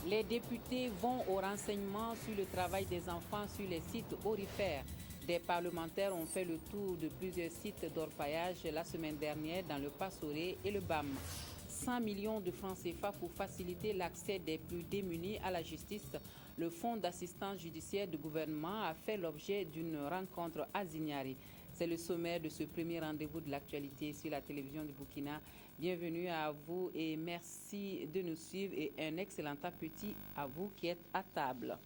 Les députés vont au renseignement sur le travail des enfants sur les sites aurifères. Des parlementaires ont fait le tour de plusieurs sites d'orpaillage la semaine dernière dans le Passoré et le BAM. 100 millions de francs CFA pour faciliter l'accès des plus démunis à la justice. Le Fonds d'assistance judiciaire du gouvernement a fait l'objet d'une rencontre à Zignari. C'est le sommaire de ce premier rendez-vous de l'actualité sur la télévision du Burkina. Bienvenue à vous et merci de nous suivre et un excellent appétit à vous qui êtes à table.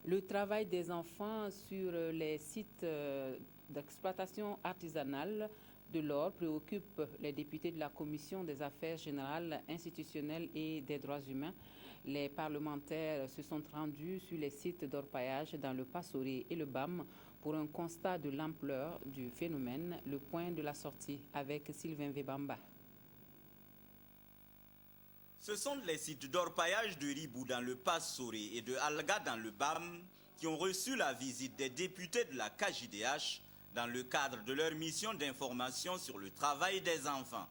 Le travail des enfants sur les sites d'exploitation artisanale de l'or préoccupe les députés de la Commission des affaires générales, institutionnelles et des droits humains. Les parlementaires se sont rendus sur les sites d'orpaillage dans le Passoré et le BAM pour un constat de l'ampleur du phénomène. Le point de la sortie avec Sylvain Vebamba. Ce sont les sites d'orpaillage de Ribou dans le Passoré et de Alga dans le BAM qui ont reçu la visite des députés de la KJDH dans le cadre de leur mission d'information sur le travail des enfants.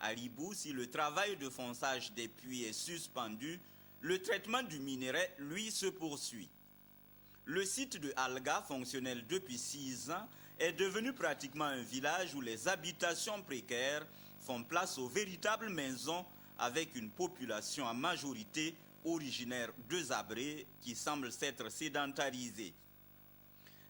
À Ribou, si le travail de fonçage des puits est suspendu, le traitement du minerai, lui, se poursuit. Le site de Alga, fonctionnel depuis 6 ans, est devenu pratiquement un village où les habitations précaires font place aux véritables maisons avec une population en majorité originaire de Zabré qui semble s'être sédentarisée.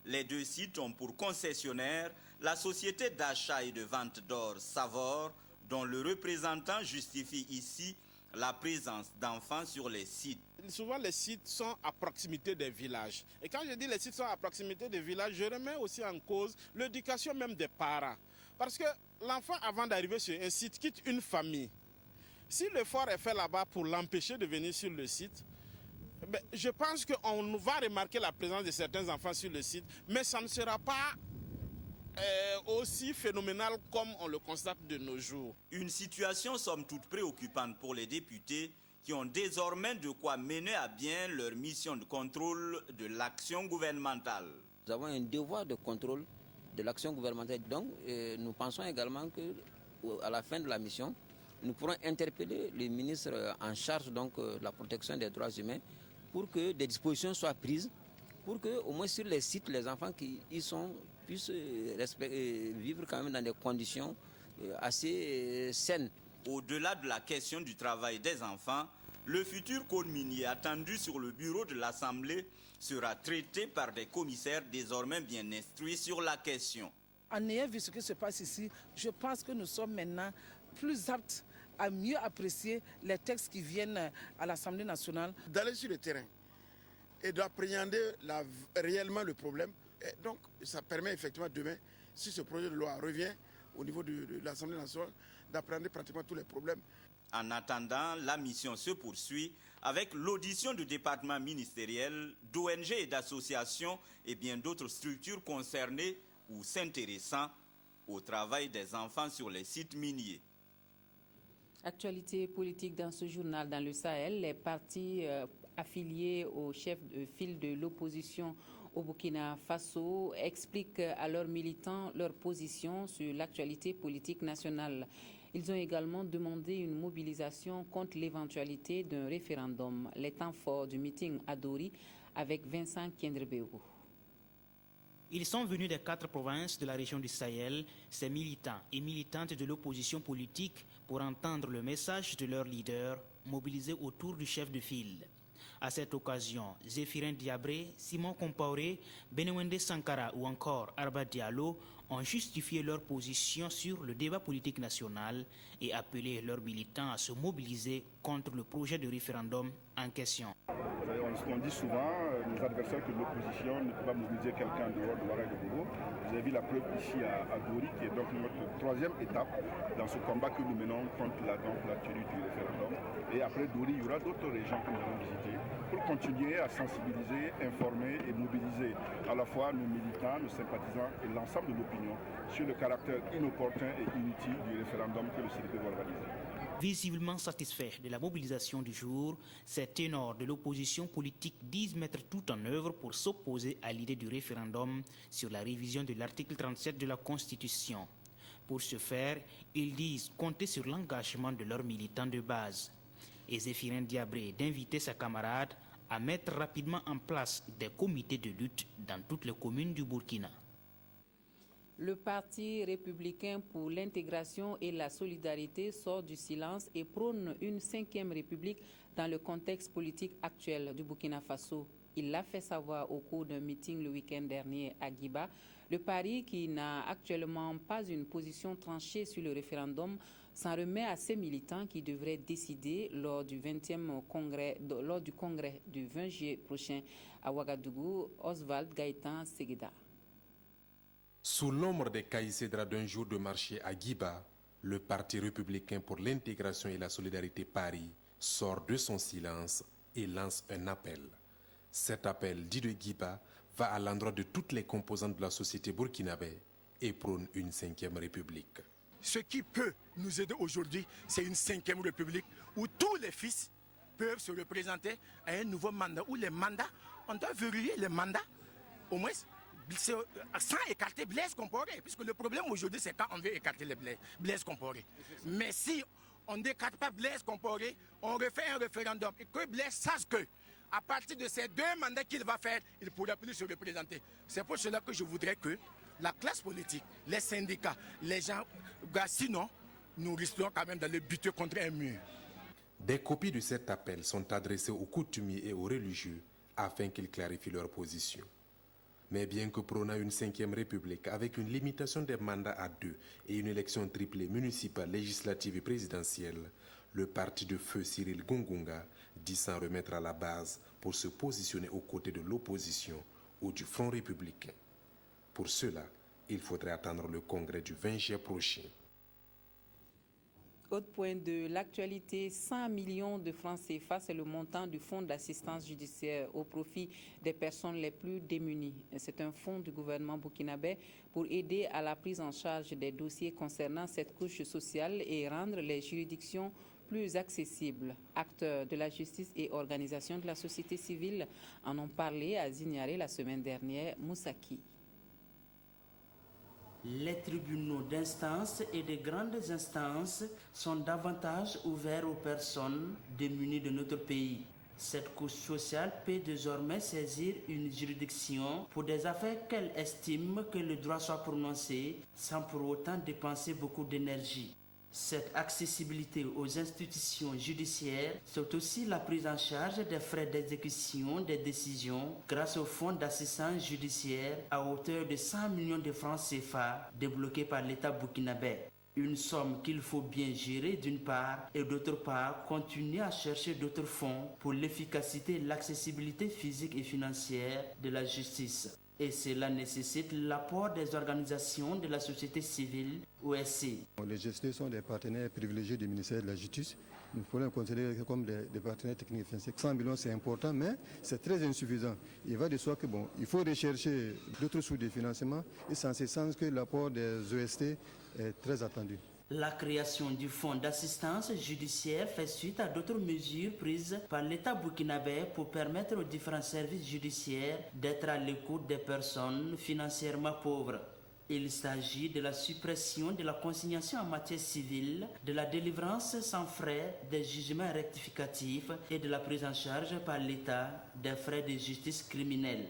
Les deux sites ont pour concessionnaire la société d'achat et de vente d'or Savor, dont le représentant justifie ici la présence d'enfants sur les sites. Souvent, les sites sont à proximité des villages. Et quand je dis les sites sont à proximité des villages, je remets aussi en cause l'éducation même des parents. Parce que l'enfant, avant d'arriver sur un site, quitte une famille. Si l'effort est fait là-bas pour l'empêcher de venir sur le site, je pense qu'on va remarquer la présence de certains enfants sur le site, mais ça ne sera pas aussi phénoménal comme on le constate de nos jours. Une situation somme toute préoccupante pour les députés qui ont désormais de quoi mener à bien leur mission de contrôle de l'action gouvernementale. Nous avons un devoir de contrôle de l'action gouvernementale. Donc, nous pensons également qu'à la fin de la mission, nous pourrons interpeller le ministre en charge de la protection des droits humains pour que des dispositions soient prises, pour que au moins sur les sites, les enfants qui y sont puissent vivre quand même dans des conditions assez saines. Au-delà de la question du travail des enfants, le futur code minier attendu sur le bureau de l'Assemblée sera traité par des commissaires désormais bien instruits sur la question. En ayant vu ce qui se passe ici, je pense que nous sommes maintenant plus aptes à mieux apprécier les textes qui viennent à l'Assemblée nationale. D'aller sur le terrain et d'appréhender réellement le problème. Et donc, ça permet effectivement demain, si ce projet de loi revient au niveau de l'Assemblée nationale, d'appréhender pratiquement tous les problèmes. En attendant, la mission se poursuit avec l'audition du département ministériel, d'ONG et d'associations et bien d'autres structures concernées ou s'intéressant au travail des enfants sur les sites miniers. Actualité politique dans ce journal dans le Sahel, les partis affiliés au chef de file de l'opposition au Burkina Faso expliquent à leurs militants leur position sur l'actualité politique nationale. Ils ont également demandé une mobilisation contre l'éventualité d'un référendum. Les temps forts du meeting à Dori avec Vincent Kiendrebego. Ils sont venus des 4 provinces de la région du Sahel, ces militants et militantes de l'opposition politique, pour entendre le message de leur leader mobilisé autour du chef de file. À cette occasion, Zéphirin Diabré, Simon Compaoré, Benewende Sankara ou encore Arba Diallo ont justifié leur position sur le débat politique national et appelé leurs militants à se mobiliser contre le projet de référendum en question. On dit souvent, nos adversaires que l'opposition ne peut pas mobiliser quelqu'un dehors de Ouattara et de Bobo. Vous avez vu la preuve ici à Dori, qui est donc notre 3e étape dans ce combat que nous menons contre la tenue du référendum. Et après Dori, il y aura d'autres régions que nous allons visiter pour continuer à sensibiliser, informer et mobiliser à la fois nos militants, nos sympathisants et l'ensemble de l'opinion sur le caractère inopportun et inutile du référendum que le CDP va organiser. Visiblement satisfaits de la mobilisation du jour, ces ténors de l'opposition politique disent mettre tout en œuvre pour s'opposer à l'idée du référendum sur la révision de l'article 37 de la Constitution. Pour ce faire, ils disent compter sur l'engagement de leurs militants de base. et Zéphirin Diabré d'inviter ses camarades à mettre rapidement en place des comités de lutte dans toutes les communes du Burkina. Le Parti républicain pour l'intégration et la solidarité sort du silence et prône une 5e république dans le contexte politique actuel du Burkina Faso. Il l'a fait savoir au cours d'un meeting le week-end dernier à Guiba. Le Parti, qui n'a actuellement pas une position tranchée sur le référendum, s'en remet à ses militants qui devraient décider lors du 20e congrès, lors du congrès du 20 juillet prochain à Ouagadougou. Oswald Gaëtan Segueda. Sous l'ombre des caïcédras d'un jour de marché à Guiba, le Parti républicain pour l'intégration et la solidarité Paris sort de son silence et lance un appel. Cet appel, dit de Guiba, va à l'endroit de toutes les composantes de la société burkinabé et prône une 5e république. Ce qui peut nous aider aujourd'hui, c'est une 5e république où tous les fils peuvent se représenter à un nouveau mandat, où les mandats, on doit verrouiller les mandats, au moins sans écarter Blaise Compaoré, puisque le problème aujourd'hui, c'est quand on veut écarter les Blaise Compaoré. Mais si on n'écarte pas Blaise Compaoré, on refait un référendum et que Blaise sache que à partir de ces 2 mandats qu'il va faire, il ne pourra plus se représenter. C'est pour cela que je voudrais que la classe politique, les syndicats, les gens, sinon, nous risquons quand même d'aller buter contre un mur. Des copies de cet appel sont adressées aux coutumiers et aux religieux afin qu'ils clarifient leur position. Mais bien que prônant une 5e république avec une limitation des mandats à 2 et une élection triplée municipale, législative et présidentielle, le parti de feu Cyril Gungunga dit s'en remettre à la base pour se positionner aux côtés de l'opposition ou du Front républicain. Pour cela, il faudrait attendre le congrès du 20 juillet prochain. Autre point de l'actualité, 100 millions de francs CFA, c'est le montant du fonds d'assistance judiciaire au profit des personnes les plus démunies. C'est un fonds du gouvernement burkinabé pour aider à la prise en charge des dossiers concernant cette couche sociale et rendre les juridictions plus accessibles. Acteurs de la justice et organisations de la société civile en ont parlé à Zignaré la semaine dernière. Moussaki. Les tribunaux d'instance et de grandes instances sont davantage ouverts aux personnes démunies de notre pays. Cette couche sociale peut désormais saisir une juridiction pour des affaires qu'elle estime que le droit soit prononcé sans pour autant dépenser beaucoup d'énergie. Cette accessibilité aux institutions judiciaires, c'est aussi la prise en charge des frais d'exécution des décisions grâce au fonds d'assistance judiciaire à hauteur de 100 millions de francs CFA débloqués par l'État burkinabé. Une somme qu'il faut bien gérer d'une part et d'autre part continuer à chercher d'autres fonds pour l'efficacité et l'accessibilité physique et financière de la justice. Et cela nécessite l'apport des organisations de la société civile OSC. Les gestionnaires sont des partenaires privilégiés du ministère de la Justice. Nous pourrions les considérer comme des partenaires techniques et financiers. 100 millions, c'est important, mais c'est très insuffisant. Il va de soi que il faut rechercher d'autres sources de financement et c'est en ce sens que l'apport des OST est très attendu. La création du fonds d'assistance judiciaire fait suite à d'autres mesures prises par l'État burkinabé pour permettre aux différents services judiciaires d'être à l'écoute des personnes financièrement pauvres. Il s'agit de la suppression de la consignation en matière civile, de la délivrance sans frais des jugements rectificatifs et de la prise en charge par l'État des frais de justice criminelle.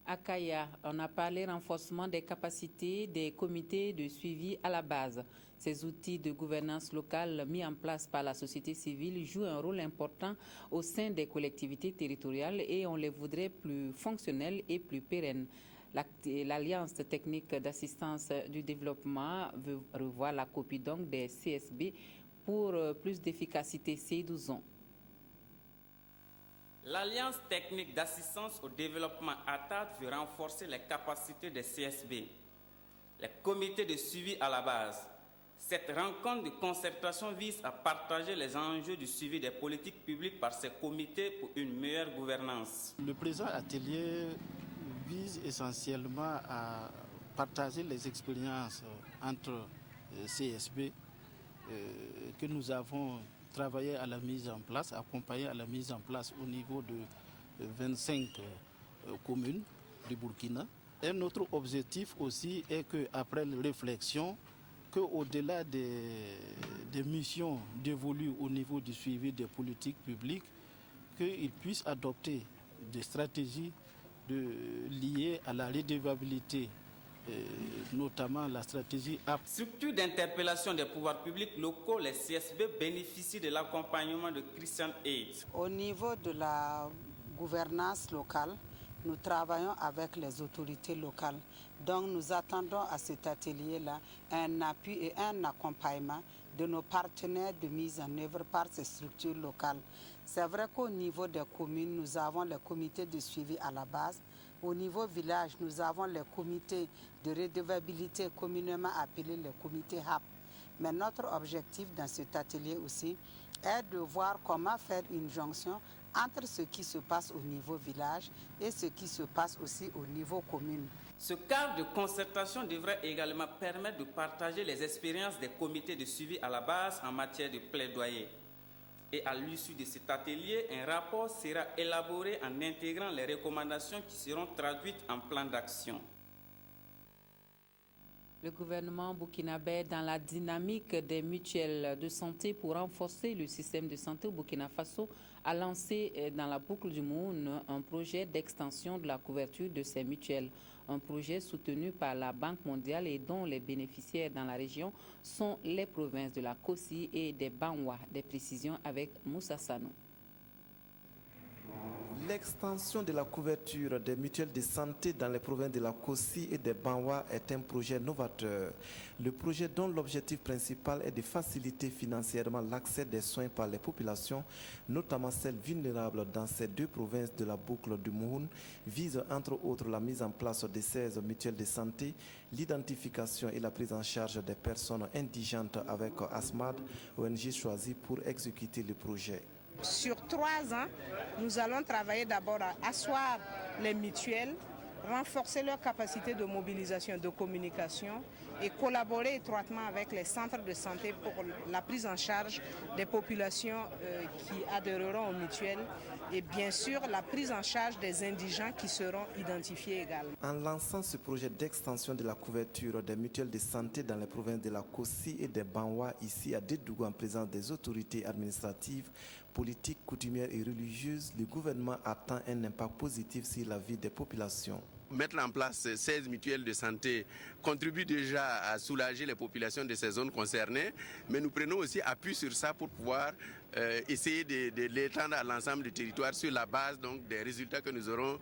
À Kaya, on a parlé renforcement des capacités des comités de suivi à la base. Ces outils de gouvernance locale mis en place par la société civile jouent un rôle important au sein des collectivités territoriales et on les voudrait plus fonctionnels et plus pérennes. L'Alliance technique d'assistance du développement veut revoir la copie donc des CSB pour plus d'efficacité. Seydou-Zon. L'Alliance technique d'assistance au développement ATAD veut renforcer les capacités des CSB, les comités de suivi à la base. Cette rencontre de concertation vise à partager les enjeux du suivi des politiques publiques par ces comités pour une meilleure gouvernance. Le présent atelier vise essentiellement à partager les expériences entre CSB que nous avons travailler à la mise en place, accompagner à la mise en place au niveau de 25 communes du Burkina. Un autre objectif aussi est qu'après réflexion, qu'au-delà des missions dévolues au niveau du suivi des politiques publiques, qu'ils puissent adopter des stratégies liées à la redevabilité, notamment la stratégie AP. Structure d'interpellation des pouvoirs publics locaux, les CSB bénéficient de l'accompagnement de Christian Aid. Au niveau de la gouvernance locale, nous travaillons avec les autorités locales. Donc nous attendons à cet atelier-là un appui et un accompagnement de nos partenaires de mise en œuvre par ces structures locales. C'est vrai qu'au niveau des communes, nous avons les comités de suivi à la base. Au niveau village, nous avons les comités de redevabilité communément appelés les comités HAP. Mais notre objectif dans cet atelier aussi est de voir comment faire une jonction entre ce qui se passe au niveau village et ce qui se passe aussi au niveau commune. Ce cadre de concertation devrait également permettre de partager les expériences des comités de suivi à la base en matière de plaidoyer. Et à l'issue de cet atelier, un rapport sera élaboré en intégrant les recommandations qui seront traduites en plan d'action. Le gouvernement burkinabé, dans la dynamique des mutuelles de santé pour renforcer le système de santé au Burkina Faso, a lancé dans la boucle du Moun un projet d'extension de la couverture de ces mutuelles. Un projet soutenu par la Banque mondiale et dont les bénéficiaires dans la région sont les provinces de la Kossi et des Banwa. Des précisions avec Moussa Sanou. L'extension de la couverture des mutuelles de santé dans les provinces de la Kossi et des Banwa est un projet novateur. Le projet dont l'objectif principal est de faciliter financièrement l'accès des soins par les populations, notamment celles vulnérables dans ces deux provinces de la boucle du Moun, vise entre autres la mise en place de 16 mutuelles de santé, l'identification et la prise en charge des personnes indigentes avec ASMAD, ONG choisie pour exécuter le projet. Sur 3 ans, nous allons travailler d'abord à asseoir les mutuelles, renforcer leur capacité de mobilisation et de communication et collaborer étroitement avec les centres de santé pour la prise en charge des populations qui adhéreront aux mutuelles et bien sûr la prise en charge des indigents qui seront identifiés également. En lançant ce projet d'extension de la couverture des mutuelles de santé dans les provinces de la Kossi et des Banwa, ici à Dédougou en présence des autorités administratives, politiques, coutumières et religieuses, le gouvernement attend un impact positif sur la vie des populations. Mettre en place 16 mutuelles de santé contribue déjà à soulager les populations de ces zones concernées, mais nous prenons aussi appui sur ça pour pouvoir essayer de l'étendre à l'ensemble du territoire sur la base donc, des résultats que nous aurons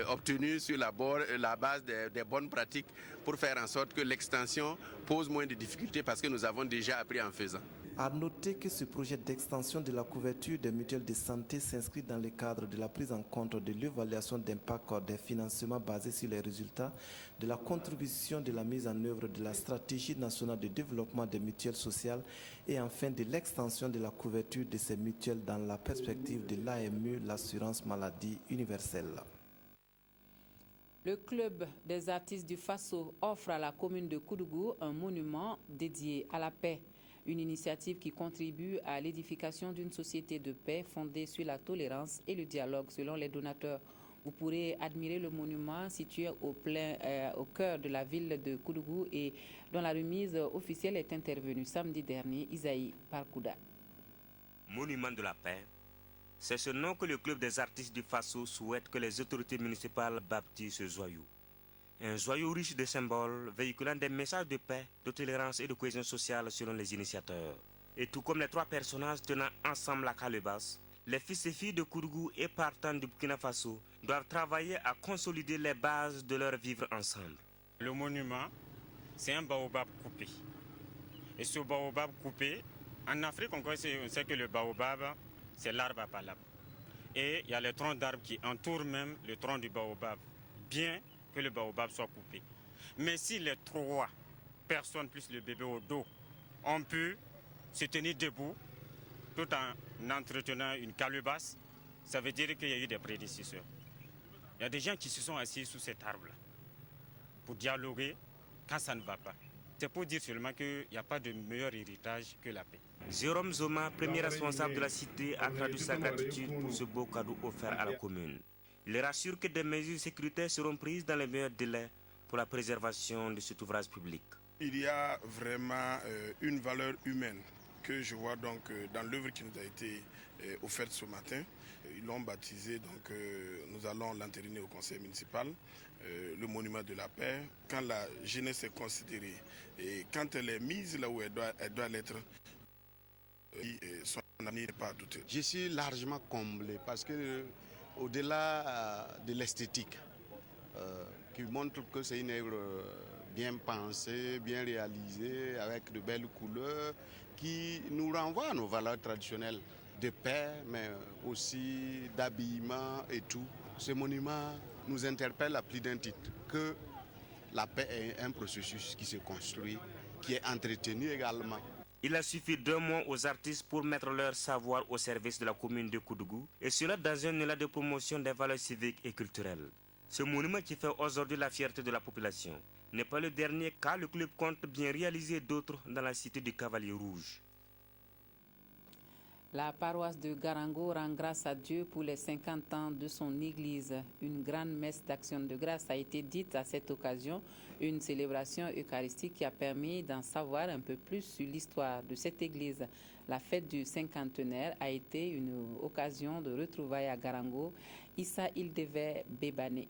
obtenus sur la base des bonnes pratiques pour faire en sorte que l'extension pose moins de difficultés parce que nous avons déjà appris en faisant. À noter que ce projet d'extension de la couverture des mutuelles de santé s'inscrit dans le cadre de la prise en compte de l'évaluation d'impact des financements basés sur les résultats de la contribution de la mise en œuvre de la stratégie nationale de développement des mutuelles sociales et enfin de l'extension de la couverture de ces mutuelles dans la perspective de l'AMU, l'assurance maladie universelle. Le club des artistes du Faso offre à la commune de Koudougou un monument dédié à la paix. Une initiative qui contribue à l'édification d'une société de paix fondée sur la tolérance et le dialogue selon les donateurs. Vous pourrez admirer le monument situé au cœur de la ville de Koudougou et dont la remise officielle est intervenue samedi dernier, Isaïe Parkouda. Monument de la paix, c'est ce nom que le club des artistes du Faso souhaite que les autorités municipales baptisent ce joyau. Un joyau riche de symboles véhiculant des messages de paix, de tolérance et de cohésion sociale selon les initiateurs. Et tout comme les 3 personnages tenant ensemble la calebasse, les fils et filles de Koudougou et partants du Burkina Faso doivent travailler à consolider les bases de leur vivre ensemble. Le monument, c'est un baobab coupé. Et ce baobab coupé, en Afrique, on sait que le baobab, c'est l'arbre à palabre. Et il y a les troncs d'arbres qui entourent même le tronc du baobab, bien que le baobab soit coupé. Mais si les 3 personnes plus le bébé au dos ont pu se tenir debout tout en entretenant une calebasse, ça veut dire qu'il y a eu des prédécesseurs. Il y a des gens qui se sont assis sous cet arbre-là pour dialoguer quand ça ne va pas. C'est pour dire seulement qu'il n'y a pas de meilleur héritage que la paix. Jérôme Zoma, premier responsable de la cité, a traduit sa gratitude pour ce beau cadeau offert à la commune. Il rassure que des mesures sécuritaires seront prises dans les meilleurs délais pour la préservation de cet ouvrage public. Il y a vraiment une valeur humaine que je vois donc dans l'œuvre qui nous a été offerte ce matin. Ils l'ont baptisé, donc nous allons l'entériner au conseil municipal, le monument de la paix. Quand la jeunesse est considérée et quand elle est mise là où elle doit l'être, son avenir n'est pas douteux. Je suis largement comblé parce que au-delà de l'esthétique, qui montre que c'est une œuvre bien pensée, bien réalisée, avec de belles couleurs, qui nous renvoie à nos valeurs traditionnelles de paix, mais aussi d'habillement et tout. Ce monument nous interpelle à plus d'un titre, que la paix est un processus qui se construit, qui est entretenu également. Il a suffi d'1 mois aux artistes pour mettre leur savoir au service de la commune de Koudougou, et cela dans un élan de promotion des valeurs civiques et culturelles. Ce monument qui fait aujourd'hui la fierté de la population n'est pas le dernier, car le club compte bien réaliser d'autres dans la cité du Cavalier Rouge. La paroisse de Garango rend grâce à Dieu pour les 50 ans de son église. Une grande messe d'action de grâce a été dite à cette occasion, une célébration eucharistique qui a permis d'en savoir un peu plus sur l'histoire de cette église. La fête du cinquantenaire a été une occasion de retrouvailles à Garango. Issa Ildeve Bébane.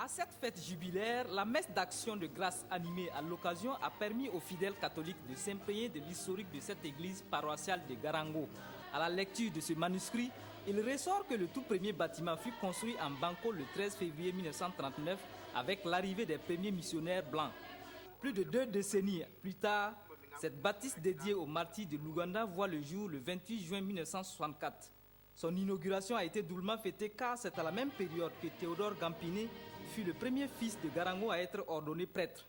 À cette fête jubilaire, la messe d'action de grâce animée à l'occasion a permis aux fidèles catholiques de s'imprégner de l'historique de cette église paroissiale de Garango. À la lecture de ce manuscrit, il ressort que le tout premier bâtiment fut construit en Banco le 13 février 1939 avec l'arrivée des premiers missionnaires blancs. Plus de 2 décennies plus tard, cette bâtisse dédiée aux martyrs de l'Ouganda voit le jour le 28 juin 1964. Son inauguration a été doublement fêtée car c'est à la même période que Théodore Gampiné fut le premier fils de Garango à être ordonné prêtre.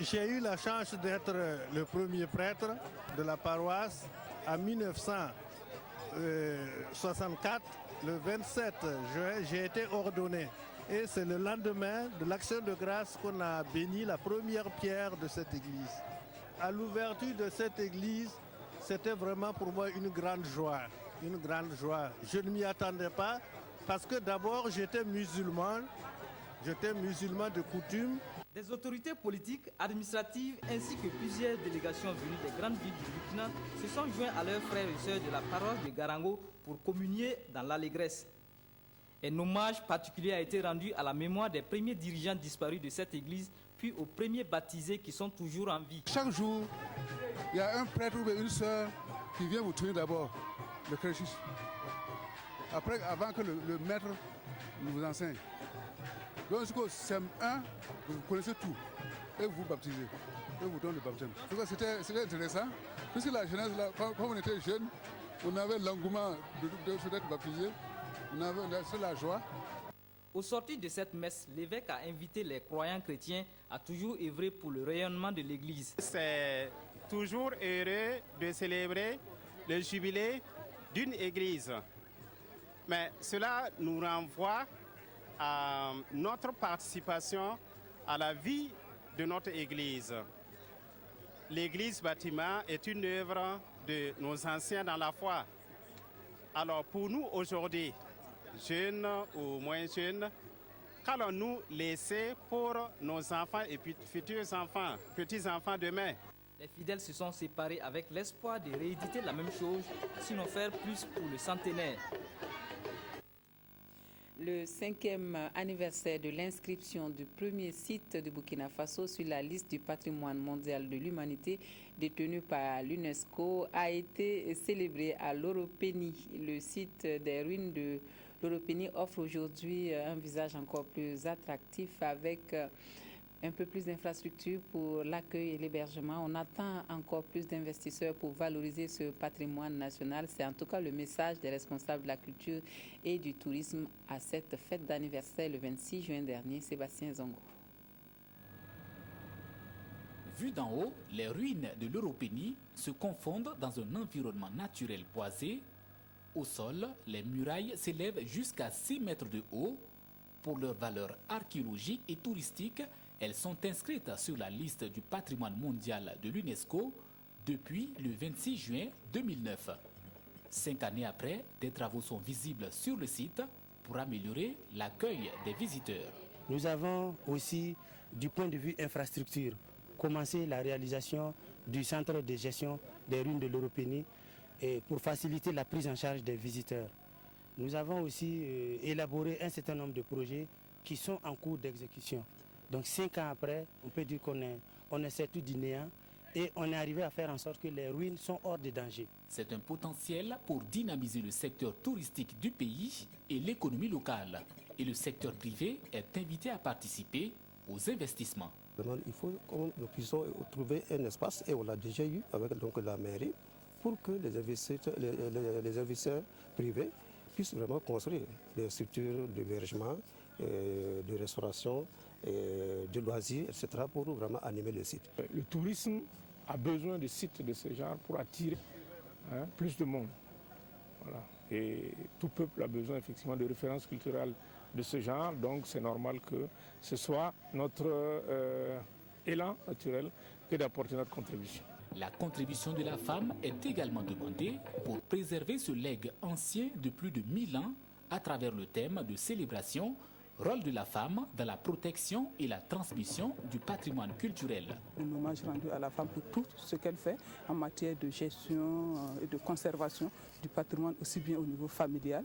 J'ai eu la chance d'être le premier prêtre de la paroisse en 1964. Le 27 juin, j'ai été ordonné. Et c'est le lendemain de l'action de grâce qu'on a béni la première pierre de cette église. À l'ouverture de cette église, c'était vraiment pour moi une grande joie. Une grande joie. Je ne m'y attendais pas parce que d'abord j'étais musulman de coutume. Des autorités politiques, administratives ainsi que plusieurs délégations venues des grandes villes du Burkina se sont joints à leurs frères et sœurs de la paroisse de Garango pour communier dans l'allégresse. Un hommage particulier a été rendu à la mémoire des premiers dirigeants disparus de cette église, puis aux premiers baptisés qui sont toujours en vie. Chaque jour, il y a un prêtre ou une sœur qui vient vous tuer d'abord le catéchisme. Après, avant que le maître vous enseigne. Donc, jusqu'au CM1, vous connaissez tout. Et vous baptisez. Et vous donnez le baptême. C'était intéressant. Puisque la jeunesse, là, quand on était jeune, on avait l'engouement d'être baptisé. On avait la joie. Au sortir de cette messe, l'évêque a invité les croyants chrétiens à toujours œuvrer pour le rayonnement de l'Église. C'est toujours heureux de célébrer le jubilé d'une Église. Mais cela nous renvoie à notre participation à la vie de notre Église. L'Église bâtiment est une œuvre de nos anciens dans la foi. Alors pour nous aujourd'hui, jeunes ou moins jeunes, qu'allons-nous laisser pour nos enfants et futurs enfants, petits-enfants demain? Les fidèles se sont séparés avec l'espoir de rééditer la même chose, sinon faire plus pour le centenaire. Le 5e anniversaire de l'inscription du premier site de Burkina Faso sur la liste du patrimoine mondial de l'humanité détenu par l'UNESCO a été célébré à Loro-Peni. Le site des ruines de Loro-Peni offre aujourd'hui un visage encore plus attractif avec un peu plus d'infrastructures pour l'accueil et l'hébergement. On attend encore plus d'investisseurs pour valoriser ce patrimoine national. C'est en tout cas le message des responsables de la culture et du tourisme à cette fête d'anniversaire le 26 juin dernier. Sébastien Zongo. Vu d'en haut, les ruines de l'Europénie se confondent dans un environnement naturel boisé. Au sol, les murailles s'élèvent jusqu'à 6 mètres de haut. Pour leur valeur archéologique et touristique, elles sont inscrites sur la liste du patrimoine mondial de l'UNESCO depuis le 26 juin 2009. 5 années après, des travaux sont visibles sur le site pour améliorer l'accueil des visiteurs. Nous avons aussi, du point de vue infrastructure, commencé la réalisation du centre de gestion des ruines de l'Europénie pour faciliter la prise en charge des visiteurs. Nous avons aussi élaboré un certain nombre de projets qui sont en cours d'exécution. Donc 5 ans après, on peut dire qu'on est sorti du néant et on est arrivé à faire en sorte que les ruines sont hors de danger. C'est un potentiel pour dynamiser le secteur touristique du pays et l'économie locale. Et le secteur privé est invité à participer aux investissements. Il faut que nous puissions trouver un espace, et on l'a déjà eu avec donc la mairie, pour que les investisseurs privés puissent vraiment construire des structures d'hébergement, de restauration, de loisirs, etc., pour vraiment animer le site. Le tourisme a besoin de sites de ce genre pour attirer plus de monde. Voilà. Et tout peuple a besoin effectivement de références culturelles de ce genre, donc c'est normal que ce soit notre élan naturel que d'apporter notre contribution. La contribution de la femme est également demandée pour préserver ce legs ancien de plus de 1000 ans à travers le thème de célébration rôle de la femme dans la protection et la transmission du patrimoine culturel. Un hommage rendu à la femme pour tout ce qu'elle fait en matière de gestion et de conservation du patrimoine, aussi bien au niveau familial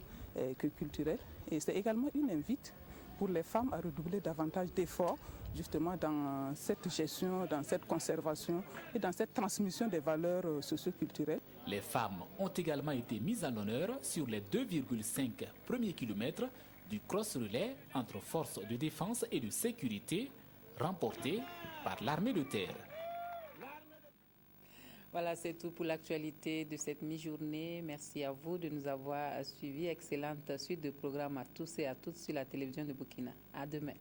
que culturel. Et c'est également une invite pour les femmes à redoubler davantage d'efforts justement dans cette gestion, dans cette conservation et dans cette transmission des valeurs socio-culturelles. Les femmes ont également été mises à l'honneur sur les 2,5 premiers kilomètres du cross-relais entre forces de défense et de sécurité remporté par l'armée de terre. Voilà, c'est tout pour l'actualité de cette mi-journée. Merci à vous de nous avoir suivis. Excellente suite de programmes à tous et à toutes sur la télévision de Burkina. À demain.